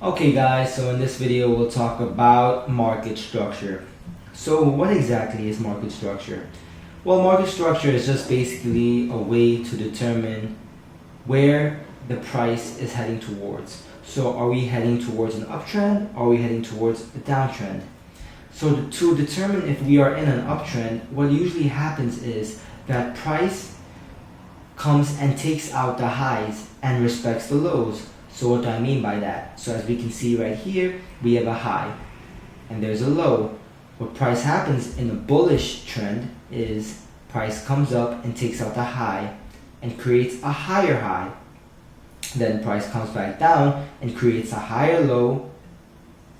Okay guys, so in this video we'll talk about market structure. So what exactly is market structure? Well, market structure is just basically a way to determine where the price is heading towards. So are we heading towards an uptrend? Or are we heading towards a downtrend? So to determine if we are in an uptrend, what usually happens is that price comes and takes out the highs and respects the lows. So what do I mean by that? So as we can see right here, we have a high and there's a low. What price happens in a bullish trend is price comes up and takes out the high and creates a higher high. Then price comes back down and creates a higher low,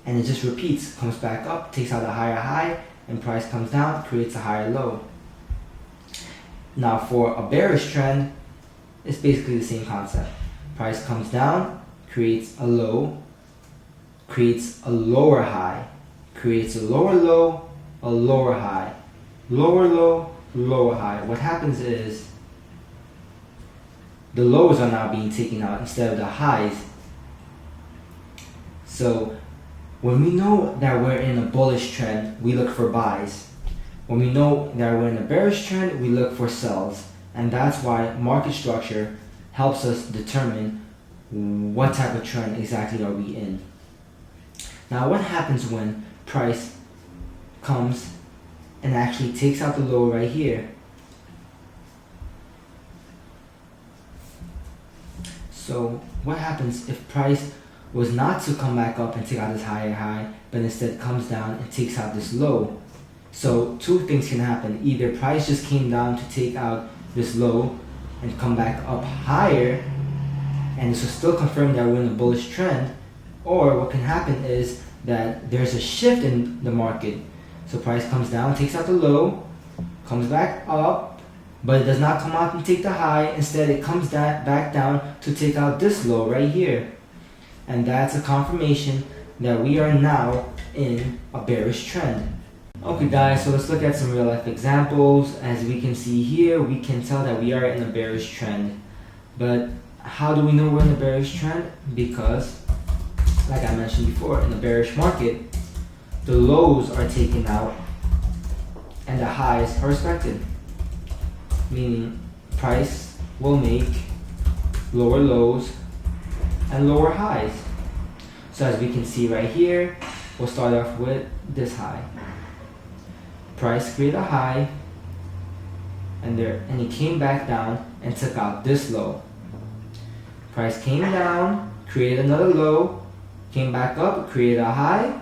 and it just repeats, comes back up, takes out a higher high, and price comes down, creates a higher low. Now for a bearish trend, it's basically the same concept. Price comes down, creates a low, creates a lower high, creates a lower low, a lower high, lower low, lower high. What happens is the lows are now being taken out instead of the highs. So when we know that we're in a bullish trend, we look for buys. When we know that we're in a bearish trend, we look for sells. And that's why market structure helps us determine what type of trend exactly are we in. Now what happens when price comes and actually takes out the low right here? So what happens if price was not to come back up and take out this higher high, but instead comes down and takes out this low? So two things can happen. Either price just came down to take out this low and come back up higher, and this will still confirm that we're in a bullish trend, or what can happen is that there's a shift in the market. So price comes down, takes out the low, comes back up, but it does not come out and take the high. Instead it comes back down to take out this low right here. And that's a confirmation that we are now in a bearish trend. Okay guys, so let's look at some real life examples. As we can see here, we can tell that we are in a bearish trend. But how do we know we're in a bearish trend? Because, like I mentioned before, in a bearish market, the lows are taken out and the highs are respected. Meaning price will make lower lows and lower highs. So as we can see right here, we'll start off with this high. Price created a high and it came back down and took out this low. Price came down, created another low, came back up, created a high,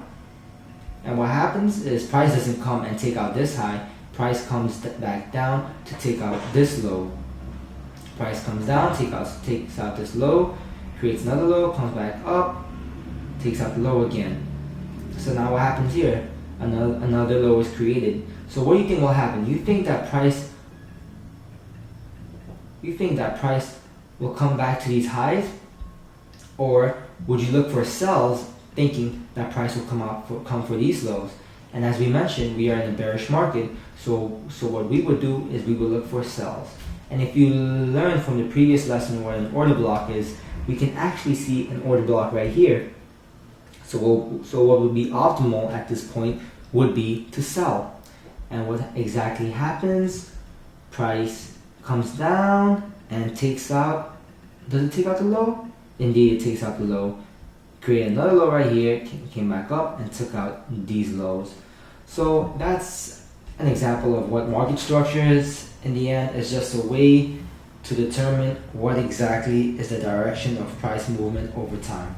and what happens is price doesn't come and take out this high. Price comes back down to take out this low. Price comes down, takes out this low, creates another low, comes back up, takes out the low again. So now what happens here? Another low is created. So what do you think will happen? You think that price will come back to these highs, or would you look for sells thinking that price will come for these lows? And as we mentioned, we are in a bearish market, so what we would do is we would look for sells. And if you learn from the previous lesson what an order block is, we can actually see an order block right here. So what would be optimal at this point would be to sell. And what exactly happens? Price comes down and takes out, does it take out the low? Indeed, it takes out the low. Create another low right here, came back up and took out these lows. So that's an example of what market structure is. In the end, it's just a way to determine what exactly is the direction of price movement over time.